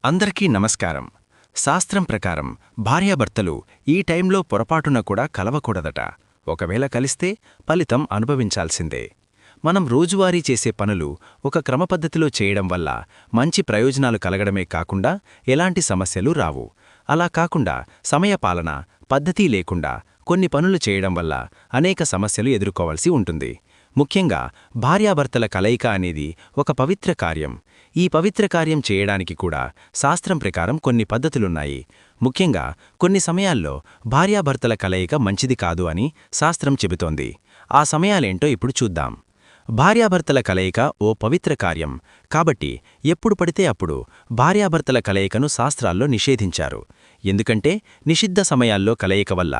అందరికీ నమస్కారం. శాస్త్రం ప్రకారం భార్యాభర్తలు ఈ టైంలో పొరపాటున కూడా కలవకూడదట. ఒకవేళ కలిస్తే ఫలితం అనుభవించాల్సిందే. మనం రోజువారీ చేసే పనులు ఒక క్రమపద్ధతిలో చేయడం వల్ల మంచి ప్రయోజనాలు కలగడమే కాకుండా ఎలాంటి సమస్యలు రావు. అలా కాకుండా సమయపాలన, పద్ధతి లేకుండా కొన్ని పనులు చేయడం వల్ల అనేక సమస్యలు ఎదుర్కోవాల్సి ఉంటుంది. ముఖ్యంగా భార్యాభర్తల కలయిక అనేది ఒక పవిత్ర కార్యం. ఈ పవిత్ర కార్యం చేయడానికి కూడా శాస్త్రం ప్రకారం కొన్ని పద్ధతులున్నాయి. ముఖ్యంగా కొన్ని సమయాల్లో భార్యాభర్తల కలయిక మంచిది కాదు అని శాస్త్రం చెబుతోంది. ఆ సమయాలేంటో ఇప్పుడు చూద్దాం. భార్యాభర్తల కలయిక ఓ పవిత్ర కార్యం కాబట్టి ఎప్పుడు పడితే అప్పుడు భార్యాభర్తల కలయికను శాస్త్రాల్లో నిషేధించారు. ఎందుకంటే నిషిద్ధ సమయాల్లో కలయిక వల్ల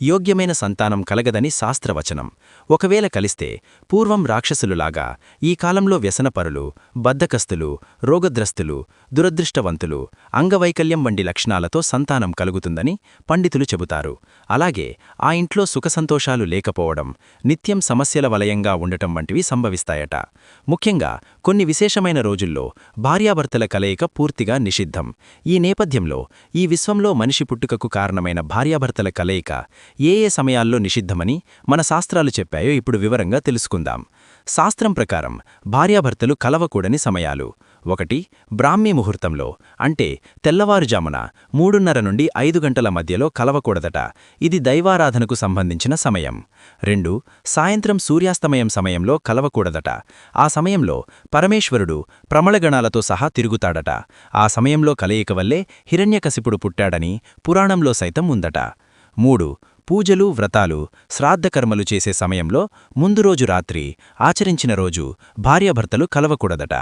యోగ్యమైన సంతానం కలగదని శాస్త్రవచనం. ఒకవేళ కలిస్తే పూర్వం రాక్షసులులాగా ఈ కాలంలో వ్యసనపరులు, బద్ధకస్తులు, రోగగ్రస్తులు, దురదృష్టవంతులు, అంగవైకల్యం వంటి లక్షణాలతో సంతానం కలుగుతుందని పండితులు చెబుతారు. అలాగే ఆ ఇంట్లో సుఖసంతోషాలు లేకపోవడం, నిత్యం సమస్యల వలయంగా ఉండటం వంటివి సంభవిస్తాయట. ముఖ్యంగా కొన్ని విశేషమైన రోజుల్లో భార్యాభర్తల కలయిక పూర్తిగా నిషిద్ధం. ఈ నేపథ్యంలో ఈ విశ్వంలో మనిషి పుట్టుకకు కారణమైన భార్యాభర్తల కలయిక ఏ ఏ సమయాల్లో నిషిద్ధమని మన శాస్త్రాలు చెప్పాయో ఇప్పుడు వివరంగా తెలుసుకుందాం. శాస్త్రం ప్రకారం భార్యాభర్తలు కలవకూడని సమయాలు: 1. బ్రాహ్మీ ముహూర్తంలో, అంటే తెల్లవారుజామున 3:30 నుండి 5 గంటల మధ్యలో కలవకూడదట. ఇది దైవారాధనకు సంబంధించిన సమయం. 2. సాయంత్రం సూర్యాస్తమయం సమయంలో కలవకూడదట. ఆ సమయంలో పరమేశ్వరుడు ప్రమళగణాలతో సహా తిరుగుతాడట. ఆ సమయంలో కలయిక వల్లే హిరణ్యకశిపుడు పుట్టాడని పురాణంలో సైతం ఉందట. 3. పూజలు, వ్రతాలు, శ్రాద్ధకర్మలు చేసే సమయంలో ముందు రోజు రాత్రి, ఆచరించిన రోజు భార్యాభర్తలు కలవకూడదట.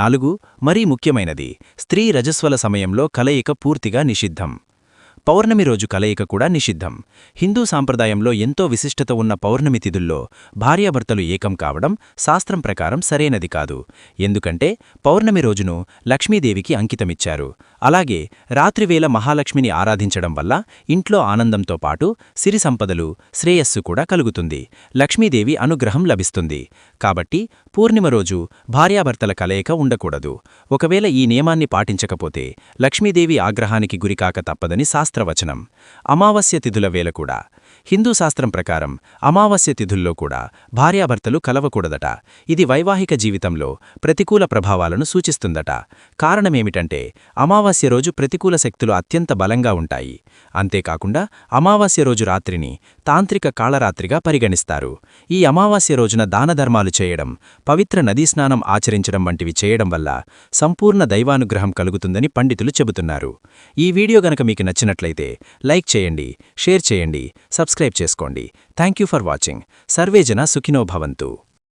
4. మరీ ముఖ్యమైనది, స్త్రీ రజస్వల సమయంలో కలయిక పూర్తిగా నిషిద్ధం. పౌర్ణమి రోజు కలయిక కూడా నిషిద్ధం. హిందూ సాంప్రదాయంలో ఎంతో విశిష్టత ఉన్న పౌర్ణమి తిథుల్లో భార్యాభర్తలు ఏకం కావడం శాస్త్రం ప్రకారం సరైనది కాదు. ఎందుకంటే పౌర్ణమి రోజును లక్ష్మీదేవికి అంకితమిచ్చారు. అలాగే రాత్రివేళ మహాలక్ష్మిని ఆరాధించడం వల్ల ఇంట్లో ఆనందంతో పాటు సిరి సంపదలు, శ్రేయస్సు కూడా కలుగుతుంది. లక్ష్మీదేవి అనుగ్రహం లభిస్తుంది. కాబట్టి పూర్ణిమ రోజు భార్యాభర్తల కలయిక ఉండకూడదు. ఒకవేళ ఈ నియమాన్ని పాటించకపోతే లక్ష్మీదేవి ఆగ్రహానికి గురికాక తప్పదని శాస్త్రవచనం. అమావాస్య తిథుల వేళ కూడా హిందూ శాస్త్రం ప్రకారం అమావాస్య తిథుల్లో కూడా భార్యాభర్తలు కలవకూడదట. ఇది వైవాహిక జీవితంలో ప్రతికూల ప్రభావాలను సూచిస్తుందట. కారణమేమిటంటే అమావాస్య రోజు ప్రతికూల శక్తులు అత్యంత బలంగా ఉంటాయి. అంతేకాకుండా అమావాస్య రోజు రాత్రిని తాంత్రిక కాళరాత్రిగా పరిగణిస్తారు. ఈ అమావాస్య రోజున దానధర్మాలు చేయడం, పవిత్ర నదీస్నానం ఆచరించడం వంటివి చేయడం వల్ల సంపూర్ణ దైవానుగ్రహం కలుగుతుందని పండితులు చెబుతున్నారు. ఈ వీడియో గనక మీకు నచ్చినట్లయితే లైక్ చేయండి, షేర్ చేయండి, సబ్స్క్రైబ్ చేసుకోండి. Thank you for watching. సర్వేజన సుఖినో భవంతు.